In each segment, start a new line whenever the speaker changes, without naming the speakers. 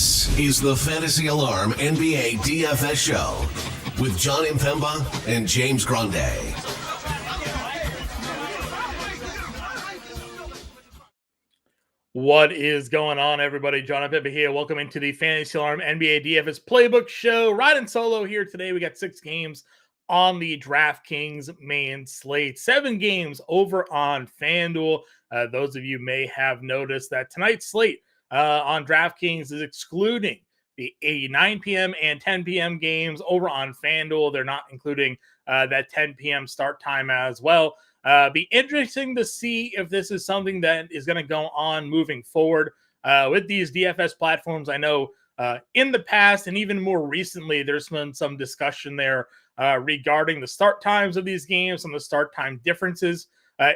This is the Fantasy Alarm NBA DFS show with Jon Impemba and James Grande.
What is going on, everybody? Jon Impemba here. Welcome into the Fantasy Alarm NBA DFS Playbook Show. Riding solo here today. We got 6 games on the DraftKings main slate. 7 games over on FanDuel. Those of you may have noticed that tonight's slate on DraftKings is excluding the 9 p.m. and 10 p.m. games over on FanDuel. They're not including that 10 p.m. start time as well. Be interesting to see if this is something that is going to go on moving forward with these DFS platforms. I know in the past and even more recently, there's been some discussion there regarding the start times of these games, some of the start time differences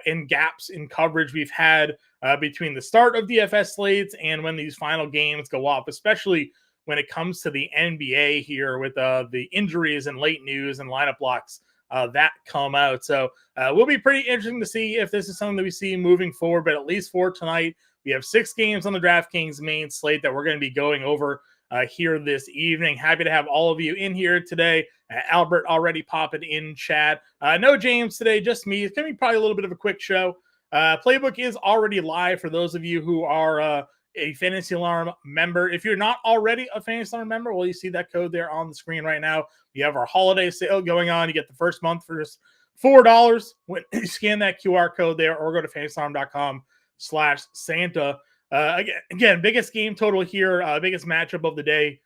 and gaps in coverage we've had between the start of DFS slates and when these final games go off, especially when it comes to the NBA here with the injuries and late news and lineup blocks that come out. So will be pretty interesting to see if this is something that we see moving forward, but at least for tonight, we have 6 games on the DraftKings main slate that we're going to be going over here this evening. Happy to have all of you in here today. Albert already popping in chat. No James today, just me. It's going to be probably a little bit of a quick show. Playbook is already live for those of you who are a Fantasy Alarm member. If you're not already a Fantasy Alarm member, well, you see that code there on the screen right now. We have our holiday sale going on. You get the first month for just $4 when you scan that QR code there or go to fantasyalarm.com/Santa. Again, biggest game total here, biggest matchup of the day.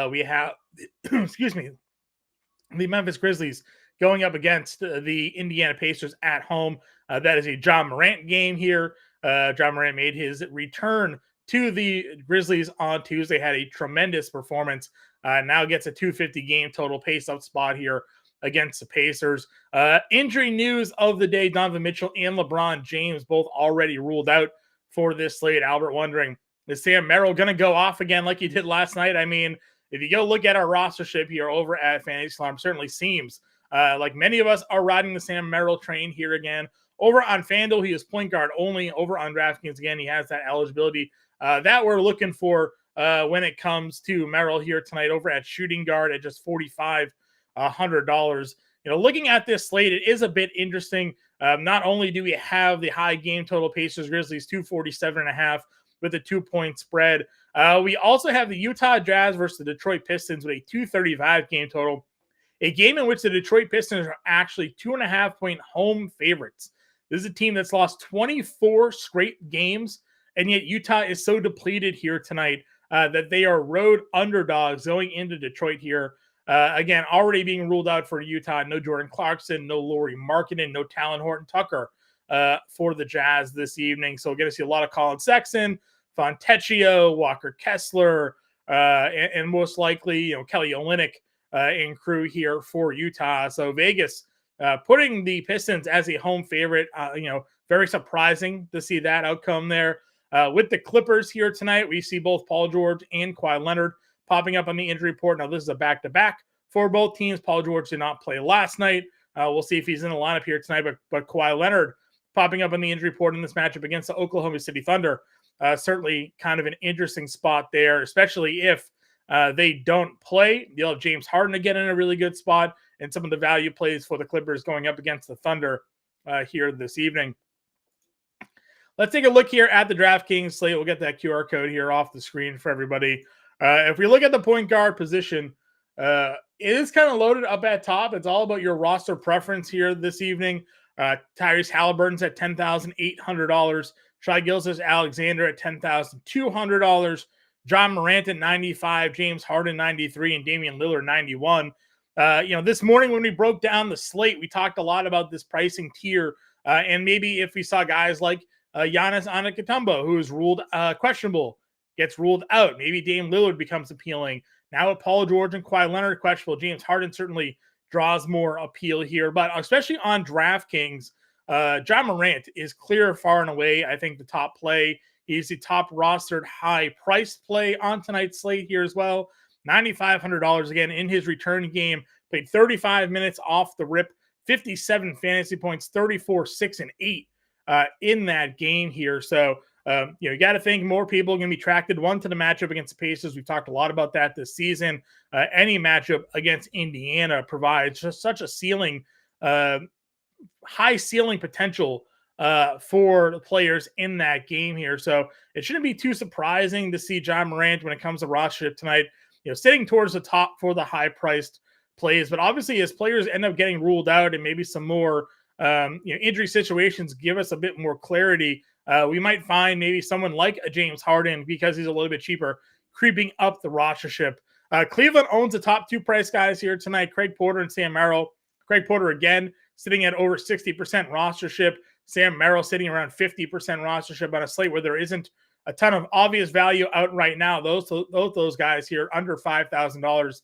We have, excuse me, the Memphis Grizzlies going up against the Indiana Pacers at home. That is a John Morant game here. John Morant made his return to the Grizzlies on Tuesday, had a tremendous performance. Now gets a 250 game total pace up spot here against the Pacers. Injury news of the day, Donovan Mitchell and LeBron James both already ruled out for this slate. Albert wondering, is Sam Merrill going to go off again like he did last night? I mean, if you go look at our rostership here over at Fantasy Alarm, certainly seems like many of us are riding the Sam Merrill train here again. Over on FanDuel, he is point guard only. Over on DraftKings, again, he has that eligibility that we're looking for when it comes to Merrill here tonight over at shooting guard at just $4,500. You know, looking at this slate, it is a bit interesting. Not only do we have the high game total Pacers Grizzlies 247.5 with a 2-point spread, we also have the Utah Jazz versus the Detroit Pistons with a 235 game total, a game in which the Detroit Pistons are actually 2.5-point home favorites. This is a team that's lost 24 straight games, and yet Utah is so depleted here tonight that they are road underdogs going into Detroit here. Again, already being ruled out for Utah. No Jordan Clarkson, no Lauri Markkanen, no Talon Horton-Tucker for the Jazz this evening. So we're going to see a lot of Colin Sexton, Fontecchio, Walker Kessler, and most likely, Kelly Olynyk and crew here for Utah. So Vegas putting the Pistons as a home favorite, very surprising to see that outcome there. With the Clippers here tonight, we see both Paul George and Kawhi Leonard popping up on the injury report. Now, this is a back-to-back for both teams. Paul George did not play last night. We'll see if he's in the lineup here tonight, but Kawhi Leonard popping up on the injury report in this matchup against the Oklahoma City Thunder. Certainly kind of an interesting spot there, especially if they don't play. You'll have James Harden again in a really good spot, and some of the value plays for the Clippers going up against the Thunder here this evening. Let's take a look here at the DraftKings slate. We'll get that QR code here off the screen for everybody. If we look at the point guard position, it is kind of loaded up at top. It's all about your roster preference here this evening. Tyrese Halliburton's at $10,800. Shai Gilgeous-Alexander at $10,200. John Morant at $95, James Harden $93, and Damian Lillard $91. This morning when we broke down the slate, we talked a lot about this pricing tier, and maybe if we saw guys like Giannis Antetokounmpo, who is ruled questionable, gets ruled out. Maybe Dame Lillard becomes appealing. Now with Paul George and Kawhi Leonard questionable, James Harden certainly draws more appeal here. But especially on DraftKings, John Morant is clear far and away, I think, the top play. He's the top rostered high price play on tonight's slate here as well. $9,500 again in his return game. Played 35 minutes off the rip, 57 fantasy points, 34, 6, and 8 in that game here. So You got to think more people are going to be attracted, one, to the matchup against the Pacers. We've talked a lot about that this season. Any matchup against Indiana provides just such a ceiling, high ceiling potential for the players in that game here. So it shouldn't be too surprising to see John Morant when it comes to roster tonight, sitting towards the top for the high priced plays. But obviously, as players end up getting ruled out and maybe some more injury situations give us a bit more clarity, we might find maybe someone like a James Harden, because he's a little bit cheaper, creeping up the rostership. Cleveland owns the top 2 price guys here tonight, Craig Porter and Sam Merrill. Craig Porter, again, sitting at over 60% rostership. Sam Merrill sitting around 50% rostership on a slate where there isn't a ton of obvious value out right now. Those guys here under $5,000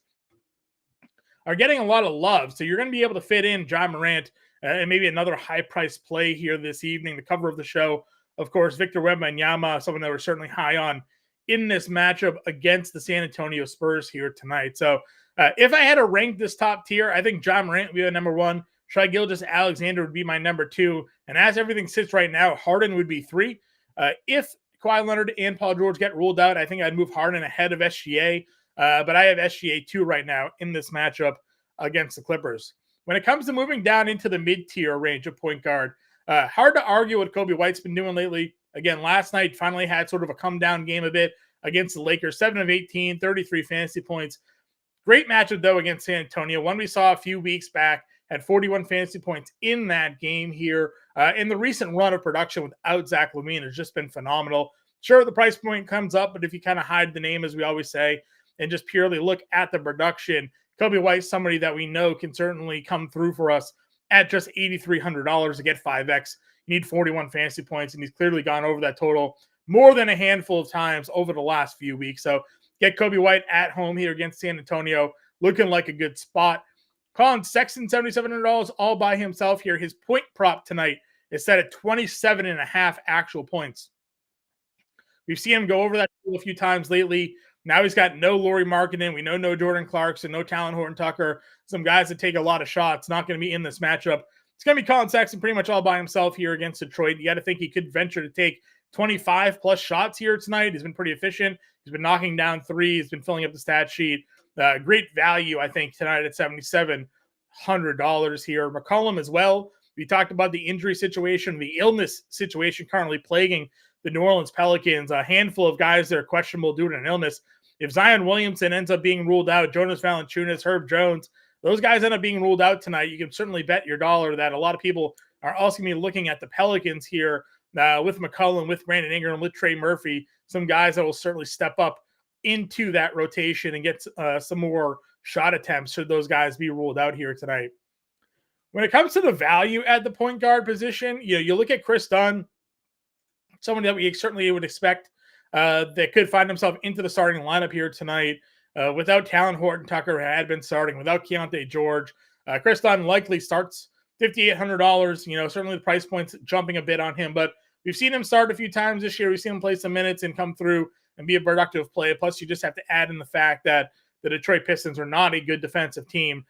are getting a lot of love. So you're going to be able to fit in John Morant and maybe another high-priced play here this evening. The cover of the show, of course, Victor Wembanyama, someone that we're certainly high on in this matchup against the San Antonio Spurs here tonight. So if I had to rank this top tier, I think John Morant would be the number 1. Shai Gilgeous-Alexander would be my number 2. And as everything sits right now, Harden would be 3. If Kawhi Leonard and Paul George get ruled out, I think I'd move Harden ahead of SGA. But I have SGA 2 right now in this matchup against the Clippers. When it comes to moving down into the mid-tier range of point guard, hard to argue what Kobe White's been doing lately. Again, last night finally had sort of a come-down game a bit against the Lakers. 7 of 18, 33 fantasy points. Great matchup, though, against San Antonio. One we saw a few weeks back, had 41 fantasy points in that game here. And the recent run of production without Zach LaVine has just been phenomenal. Sure, the price point comes up, but if you kind of hide the name, as we always say, and just purely look at the production, Kobe White's somebody that we know can certainly come through for us at just $8,300 to get 5X. You need 41 fantasy points, and he's clearly gone over that total more than a handful of times over the last few weeks. So get Kobe White at home here against San Antonio, looking like a good spot. Colin Sexton, $7,700 all by himself here. His point prop tonight is set at 27.5 actual points. We've seen him go over that a few times lately. Now he's got no Lauri Markkanen. We know no Jordan Clarkson, no Talen Horton-Tucker. Some guys that take a lot of shots, not going to be in this matchup. It's going to be Colin Sexton pretty much all by himself here against Detroit. You got to think he could venture to take 25-plus shots here tonight. He's been pretty efficient. He's been knocking down threes. He's been filling up the stat sheet. Great value, I think, tonight at $7,700 here. McCollum as well. We talked about the injury situation, the illness situation currently plaguing the New Orleans Pelicans. A handful of guys that are questionable due to an illness. If Zion Williamson ends up being ruled out, Jonas Valanciunas, Herb Jones, those guys end up being ruled out tonight, you can certainly bet your dollar that a lot of people are also going to be looking at the Pelicans here with McCollum, with Brandon Ingram, with Trey Murphy, some guys that will certainly step up into that rotation and get some more shot attempts should those guys be ruled out here tonight. When it comes to the value at the point guard position, you look at Chris Dunn, someone that we certainly would expect that could find himself into the starting lineup here tonight without Talen Horton-Tucker, who had been starting, without Keontae George. Chris Dunn likely starts $5,800. Certainly the price point's jumping a bit on him, but we've seen him start a few times this year. We've seen him play some minutes and come through and be a productive play. Plus, you just have to add in the fact that the Detroit Pistons are not a good defensive team.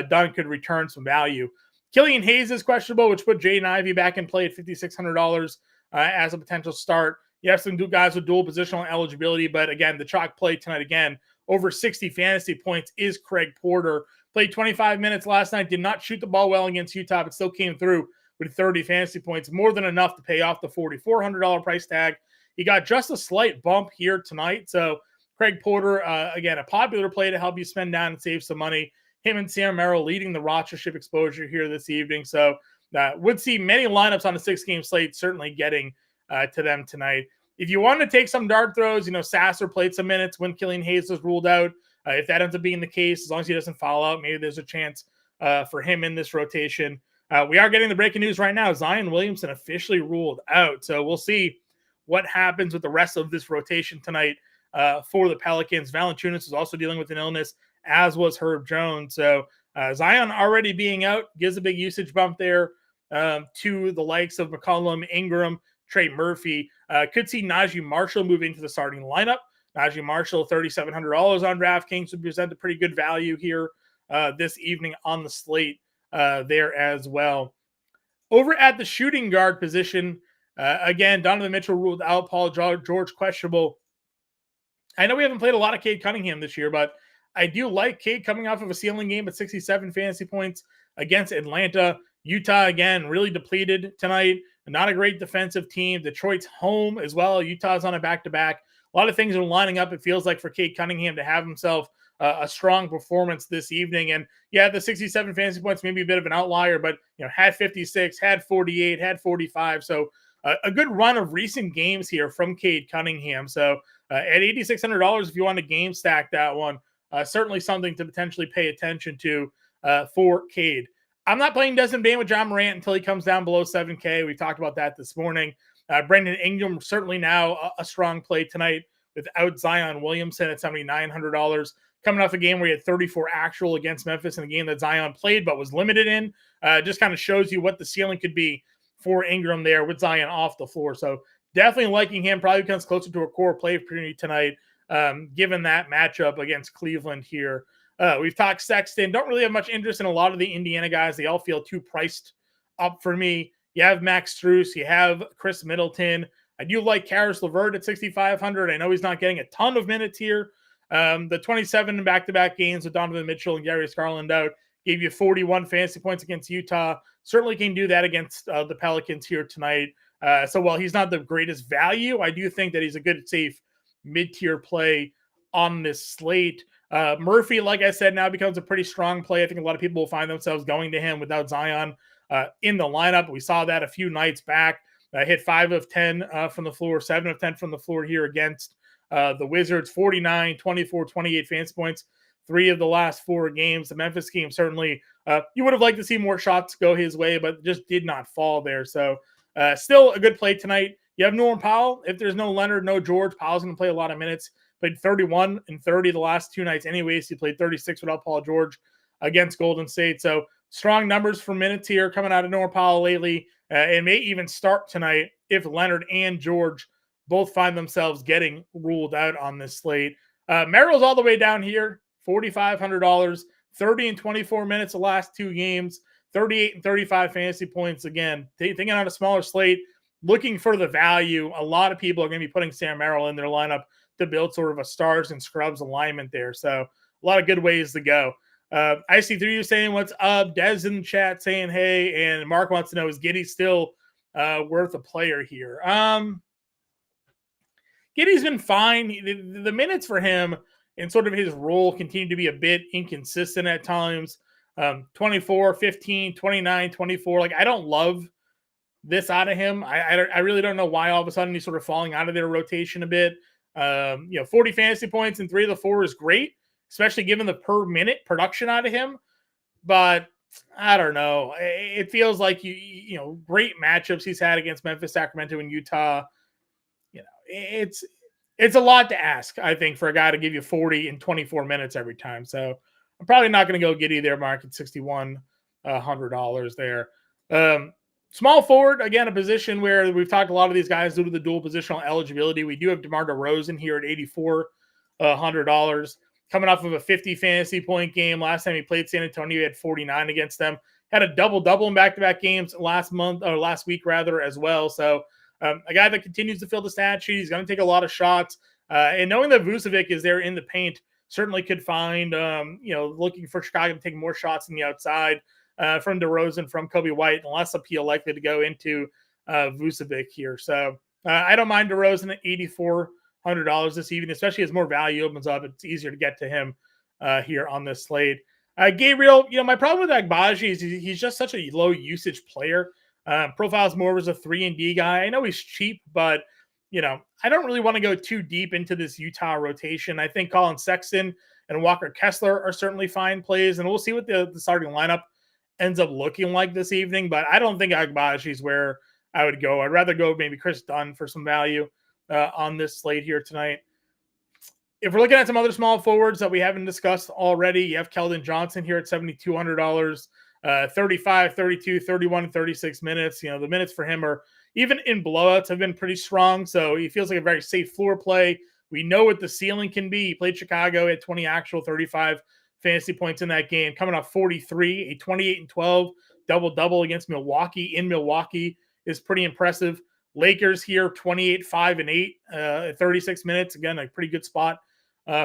Dunn could return some value. Killian Hayes is questionable, which put Jaden Ivey back in play at $5,600 as a potential start. You have some guys with dual positional eligibility, but again, the chalk play tonight, again, over 60 fantasy points is Craig Porter. Played 25 minutes last night, did not shoot the ball well against Utah, but still came through with 30 fantasy points, more than enough to pay off the $4,400 price tag. He got just a slight bump here tonight. So Craig Porter, again, a popular play to help you spend down and save some money. Him and Sam Merrill leading the rostership exposure here this evening. So would see many lineups on the 6-game slate certainly getting to them tonight. If you want to take some dart throws, Sasser played some minutes when Killian Hayes was ruled out. If that ends up being the case, as long as he doesn't foul out, maybe there's a chance for him in this rotation. We are getting the breaking news right now. Zion Williamson officially ruled out. So we'll see what happens with the rest of this rotation tonight for the Pelicans. Valanciunas is also dealing with an illness, as was Herb Jones. So Zion already being out gives a big usage bump there to the likes of McCollum, Ingram, Trey Murphy. Could see Najee Marshall move into the starting lineup. Najee Marshall, $3,700 on DraftKings would present a pretty good value here this evening on the slate there as well. Over at the shooting guard position, Again, Donovan Mitchell ruled out, Paul George questionable. I know we haven't played a lot of Cade Cunningham this year, but I do like Cade coming off of a ceiling game at 67 fantasy points against Atlanta. Utah, again, really depleted tonight. Not a great defensive team. Detroit's home as well. Utah's on a back-to-back. A lot of things are lining up, it feels like, for Cade Cunningham to have himself a strong performance this evening. And yeah, the 67 fantasy points may be a bit of an outlier, but had 56, had 48, had 45. So a good run of recent games here from Cade Cunningham. So at $8,600, if you want to game stack that one, certainly something to potentially pay attention to for Cade. I'm not playing Desmond Bane with John Morant until he comes down below 7K. We talked about that this morning. Brandon Ingram, certainly now a strong play tonight without Zion Williamson at $7,900. Coming off a game where he had 34 actual against Memphis in a game that Zion played but was limited in. Just kind of shows you what the ceiling could be for Ingram there with Zion off the floor. So definitely liking him. Probably comes closer to a core play opportunity tonight, given that matchup against Cleveland here. We've talked Sexton. Don't really have much interest in a lot of the Indiana guys. They all feel too priced up for me. You have Max Strus. You have Chris Middleton. I do like Karis LeVert at 6,500. I know he's not getting a ton of minutes here. The 27 back-to-back games with Donovan Mitchell and Darius Garland out gave you 41 fantasy points against Utah. Certainly can do that against the Pelicans here tonight. So while he's not the greatest value, I do think that he's a good, safe mid-tier play on this slate. Murphy, like I said, now becomes a pretty strong play. I think a lot of people will find themselves going to him without Zion in the lineup. We saw that a few nights back. Hit 5 of 10 from the floor, 7 of 10 from the floor here against the Wizards. 49, 24, 28 fantasy points, 3 of the last 4 games. The Memphis game, certainly, you would have liked to see more shots go his way, but just did not fall there. So still a good play tonight. You have Norman Powell. If there's no Leonard, no George, Powell's going to play a lot of minutes. Played 31 and 30 the last 2 nights anyways. He played 36 without Paul George against Golden State. So strong numbers for minutes here coming out of Norman Powell lately. And may even start tonight if Leonard and George both find themselves getting ruled out on this slate. Merrill's all the way down here, $4,500, 30 and 24 minutes the last 2 games, 38 and 35 fantasy points. Again, thinking on a smaller slate, looking for the value. A lot of people are going to be putting Sam Merrill in their lineup to build sort of a stars and scrubs alignment there. So a lot of good ways to go. I see 3 you saying what's up. Des in the chat saying hey, and Mark wants to know, is Giddey still worth a player here? Giddey's been fine. The minutes for him and sort of his role continue to be a bit inconsistent at times. 24, 15, 29, 24. Like, I don't love this out of him. I really don't know why all of a sudden he's sort of falling out of their rotation a bit. 40 fantasy points and 3 of the 4 is great, especially given the per minute production out of him. But I don't know. It feels like great matchups he's had against Memphis, Sacramento, and Utah. It's a lot to ask, I think, for a guy to give you 40 in 24 minutes every time. So I'm probably not going to go Giddey there, Mark, at $6,100 there. Small forward, again, a position where we've talked a lot of these guys due to the dual positional eligibility. We do have DeMar DeRozan here at $8,400, coming off of a 50 fantasy point game. Last time he played San Antonio, he had 49 against them. Had a double-double in back-to-back games last week as well. So a guy that continues to fill the stat sheet. He's going to take a lot of shots. And knowing that Vucevic is there in the paint certainly could find, looking for Chicago to take more shots on the outside. From DeRozan, from Kobe White, and less appeal likely to go into Vucevic here. So I don't mind DeRozan at $8,400 this evening, especially as more value opens up. It's easier to get to him here on this slate. Gabriel, my problem with Agbaji is he's just such a low usage player. Profiles more as a 3-and-D guy. I know he's cheap, but I don't really want to go too deep into this Utah rotation. I think Colin Sexton and Walker Kessler are certainly fine plays, and we'll see what the starting lineup ends up looking like this evening, but I don't think Agbaji is where I would go. I'd rather go maybe Chris Dunn for some value on this slate here tonight. If we're looking at some other small forwards that we haven't discussed already, you have Keldon Johnson here at $7,200, 35, 32, 31, and 36 minutes. The minutes for him are, even in blowouts, have been pretty strong, so he feels like a very safe floor play. We know what the ceiling can be. He played Chicago at 20 actual, 35 fantasy points in that game, coming off 43, a 28 and 12 double-double against Milwaukee in Milwaukee is pretty impressive. Lakers here, 28, 5 and 8, 36 minutes. Again, a pretty good spot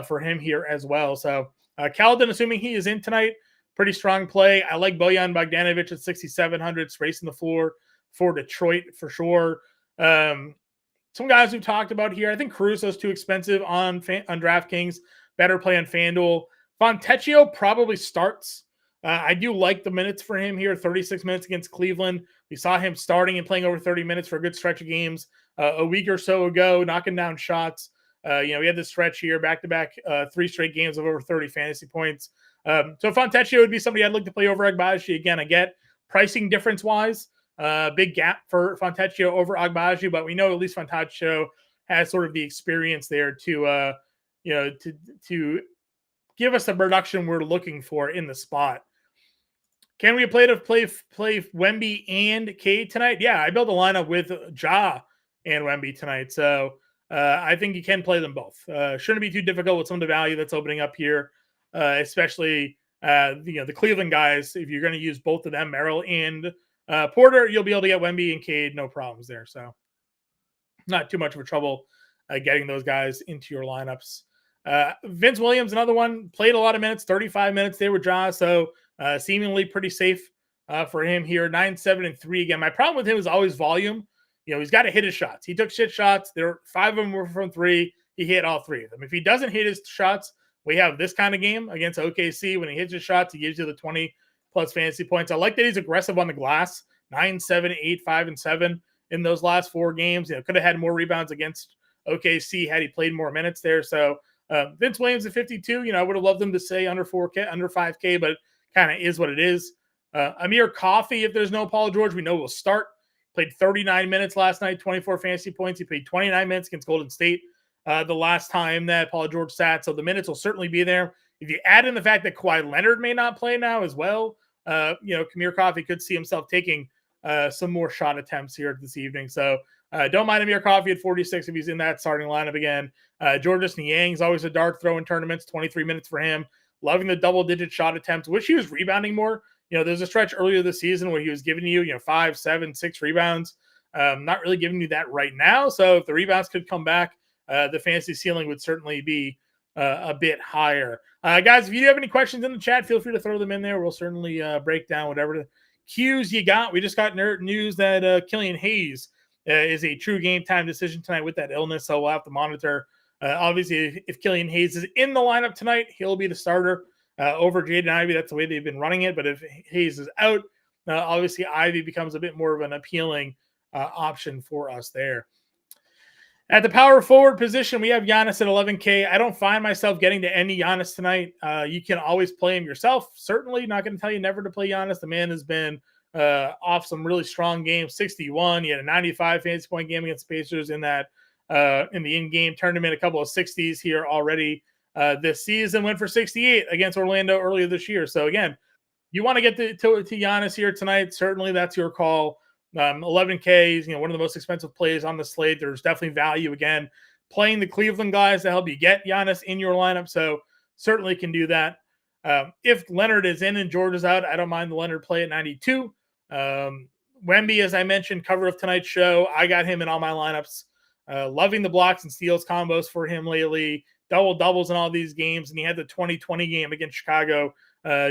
for him here as well. So Keldon, assuming he is in tonight, pretty strong play. I like Bojan Bogdanovic at 6,700, racing the floor for Detroit for sure. Some guys we've talked about here. I think Caruso's too expensive on DraftKings. Better play on FanDuel. Fontecchio probably starts. I do like the minutes for him here. 36 minutes against Cleveland. We saw him starting and playing over 30 minutes for a good stretch of games a week or so ago, knocking down shots. We had this stretch here, back-to-back 3 straight games of over 30 fantasy points. So Fontecchio would be somebody I'd look to play over Agbaji. Again, I get pricing difference-wise. Big gap for Fontecchio over Agbaji, but we know at least Fontecchio has sort of the experience there to give us the production we're looking for in the spot. Can we play Wemby and Cade tonight? Yeah, I built a lineup with Ja and Wemby tonight, so I think you can play them both. Shouldn't be too difficult with some of the value that's opening up here, especially the Cleveland guys. If you're going to use both of them, Merrill and Porter, you'll be able to get Wemby and Cade, no problems there. So not too much of a trouble getting those guys into your lineups. Vince Williams, another one, played a lot of minutes, 35 minutes there with Ja, so seemingly pretty safe for him here. 9, 7, and 3 again. My problem with him is always volume. He's got to hit his shots. He took 6 shots. 5 of them were from 3. He hit all 3 of them. If he doesn't hit his shots, we have this kind of game against OKC. When he hits his shots, he gives you the 20-plus fantasy points. I like that he's aggressive on the glass. 9, 7, 8, 5, and 7 in those last 4 games. Could have had more rebounds against OKC had he played more minutes there. So Vince Williams at 52, I would have loved him to say under 4K, under 5K, but kind of is what it is. Amir Coffey, if there's no Paul George, we know will start. Played 39 minutes last night, 24 fantasy points. He played 29 minutes against Golden State the last time that Paul George sat. So the minutes will certainly be there. If you add in the fact that Kawhi Leonard may not play now as well, Amir Coffey could see himself taking some more shot attempts here this evening. So don't mind Amir Coffey at 46 if he's in that starting lineup again. Georges Niang's always a dart throw in tournaments, 23 minutes for him. Loving the double-digit shot attempts. Wish he was rebounding more. There's a stretch earlier this season where he was giving you, 5, 7, 6 rebounds. Not really giving you that right now. So if the rebounds could come back, the fantasy ceiling would certainly be a bit higher. Guys, if you do have any questions in the chat, feel free to throw them in there. We'll certainly break down whatever cues you got. We just got news that Killian Hayes is a true game time decision tonight with that illness. So we'll have to monitor. Obviously, if Killian Hayes is in the lineup tonight, he'll be the starter over Jaden Ivey. That's the way they've been running it. But if Hayes is out, obviously Ivey becomes a bit more of an appealing option for us there. At the power forward position, we have Giannis at 11K. I don't find myself getting to any Giannis tonight. You can always play him yourself. Certainly not going to tell you never to play Giannis. The man has been off some really strong games. 61. He had a 95 fantasy point game against the Pacers in that in the in-game tournament. A couple of 60s here already this season. Went for 68 against Orlando earlier this year. So again, you want to get to Giannis here tonight. Certainly that's your call. 11K is one of the most expensive plays on the slate. There's definitely value again playing the Cleveland guys to help you get Giannis in your lineup. So certainly can do that. If Leonard is in and George is out, I don't mind the Leonard play at 92. Wemby, as I mentioned, cover of tonight's show. I got him in all my lineups. Loving the blocks and steals combos for him lately. Double-doubles in all these games. And he had the 2020 game against Chicago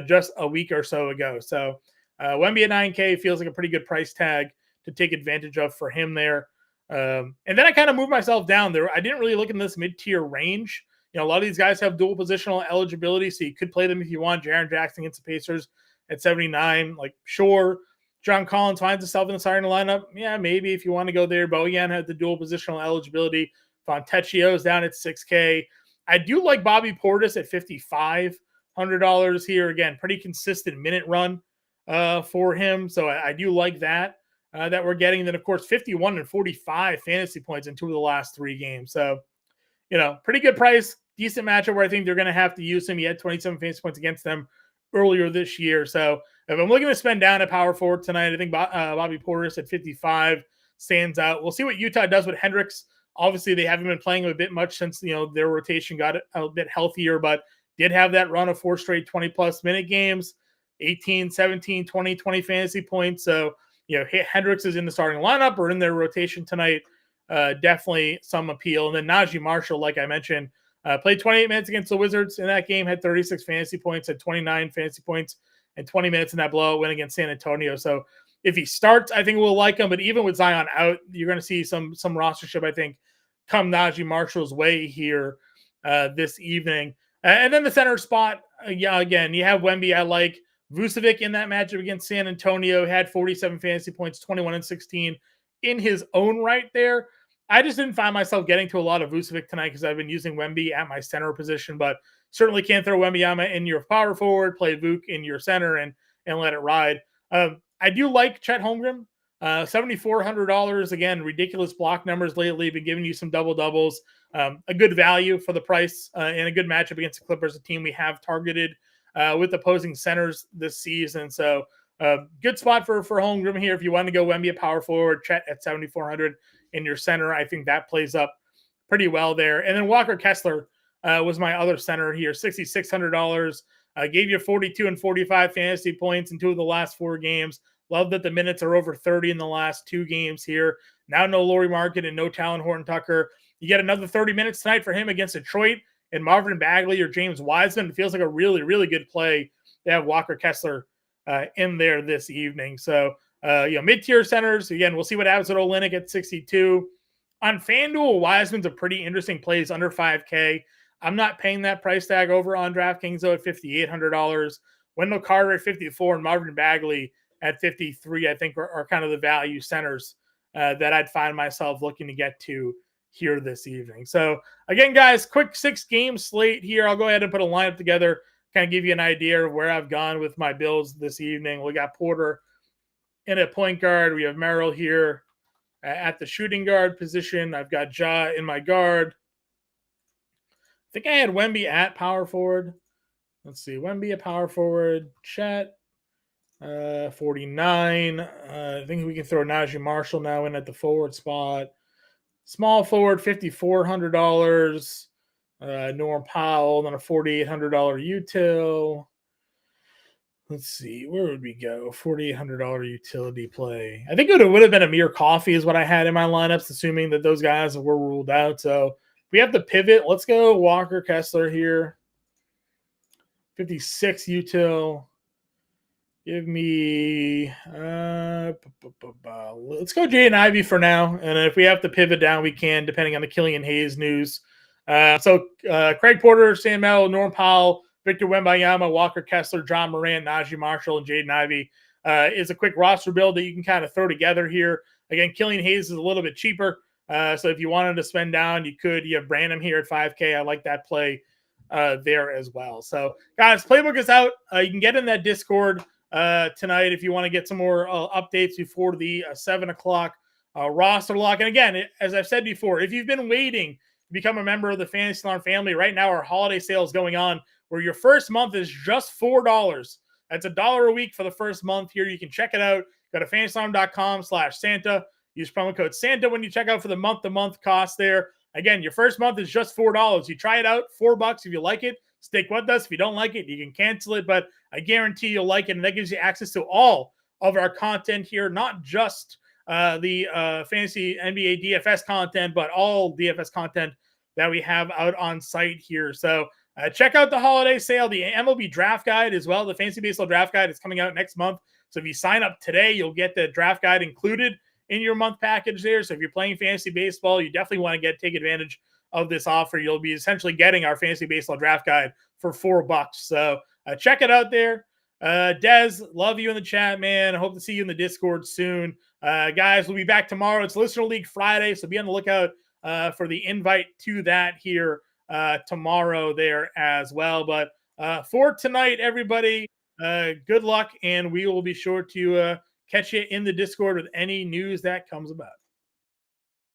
just a week or so ago. So Wemby at 9K feels like a pretty good price tag to take advantage of for him there. And then I kind of moved myself down there. I didn't really look in this mid-tier range. A lot of these guys have dual positional eligibility, so you could play them if you want. Jaren Jackson against the Pacers at 79. Sure. John Collins finds himself in the starting lineup. Yeah, maybe if you want to go there. Bojan had the dual positional eligibility. Fontecchio's down at 6K. I do like Bobby Portis at $5,500 here. Again, pretty consistent minute run for him. So I do like that we're getting. And then, of course, 51 and 45 fantasy points in 2 of the last 3 games. So, pretty good price, decent matchup where I think they're going to have to use him. He had 27 fantasy points against them earlier this year. So if I'm looking to spend down at power forward tonight, I think Bobby Portis at 55 stands out. We'll see what Utah does with Hendricks. Obviously, they haven't been playing him a bit much since, their rotation got a bit healthier, but did have that run of 4 straight 20-plus minute games, 18, 17, 20 fantasy points. So Hendricks is in the starting lineup or in their rotation tonight, definitely some appeal. And then Najee Marshall, like I mentioned, played 28 minutes against the Wizards in that game, had 36 fantasy points, had 29 fantasy points, and 20 minutes in that blowout win against San Antonio. So if he starts, I think we'll like him. But even with Zion out, you're going to see some rostership, I think, come Najee Marshall's way here this evening. And then the center spot, again, you have Wemby. I like Vucevic in that matchup against San Antonio. Had 47 fantasy points, 21 and 16 in his own right there. I just didn't find myself getting to a lot of Vucevic tonight because I've been using Wemby at my center position, but certainly can't throw Wembanyama in your power forward, play Vuk in your center, and let it ride. I do like Chet Holmgren. $7,400. Again, ridiculous block numbers lately. Been giving you some double-doubles. A good value for the price and a good matchup against the Clippers, a team we have targeted with opposing centers this season. So good spot for Holmgren here. If you want to go Wemby at power forward, Chet at 7,400 in your center, I think that plays up pretty well there. And then Walker Kessler was my other center here, $6,600. Gave you 42 and 45 fantasy points in 2 of the last 4 games. Love that the minutes are over 30 in the last 2 games here. Now no Lauri Markkanen and no Talon Horton-Tucker. You get another 30 minutes tonight for him against Detroit and Marvin Bagley or James Wiseman. It feels like a really, really good play to have Walker Kessler in there this evening. So, mid-tier centers, again, we'll see what happens with Olynyk at 62. On FanDuel, Wiseman's a pretty interesting play. He's under 5K. I'm not paying that price tag over on DraftKings, though, at $5,800. Wendell Carter at 54 and Marvin Bagley at 53, I think, are kind of the value centers that I'd find myself looking to get to here this evening. So, again, guys, quick 6-game slate here. I'll go ahead and put a lineup together, kind of give you an idea of where I've gone with my builds this evening. We got Porter in a point guard. We have Merrill here at the shooting guard position. I've got Ja in my guard. I think I had Wemby at power forward. Let's see. Wemby at power forward. Chet, 49. I think we can throw Najee Marshall now in at the forward spot. Small forward, $5,400. Norm Powell, then a $4,800 util. Let's see, where would we go? $4,800 utility play. I think it would have been Amir Coffey is what I had in my lineups, assuming that those guys were ruled out. So if we have to pivot, let's go Walker Kessler here. 56 util. Give me let's go Jaden Ivey for now. And if we have to pivot down, we can, depending on the Killian Hayes news. So Craig Porter, Sam Merrill, Norm Powell, Victor Wembanyama, Walker Kessler, John Morant, Najee Marshall, and Jaden Ivey is a quick roster build that you can kind of throw together here. Again, Killian Hayes is a little bit cheaper. So if you wanted to spend down, you could. You have Branham here at 5K. I like that play there as well. So, guys, playbook is out. You can get in that Discord tonight if you want to get some more updates before the 7 o'clock roster lock. And again, as I've said before, if you've been waiting to become a member of the Fantasy Alarm family, right now our holiday sale is going on where your first month is just $4. That's $1 a week for the first month here. You can check it out. Go to fantasyalarm.com/Santa. Use promo code Santa when you check out for the month-to-month cost there. Again, your first month is just $4. You try it out, $4 if you like it. Stick with us. If you don't like it, you can cancel it, but I guarantee you'll like it, and that gives you access to all of our content here, not just the fantasy NBA DFS content, but all DFS content that we have out on site here. So check out the holiday sale, the MLB draft guide as well. The Fantasy Baseball draft guide is coming out next month. So if you sign up today, you'll get the draft guide included in your month package there. So if you're playing fantasy baseball, you definitely want to take advantage of this offer. You'll be essentially getting our Fantasy Baseball draft guide for $4. So check it out there. Dez, love you in the chat, man. I hope to see you in the Discord soon. Guys, we'll be back tomorrow. It's Listener League Friday, so be on the lookout for the invite to that here tomorrow there as well. But for tonight, everybody, good luck, and we will be sure to catch you in the Discord with any news that comes about.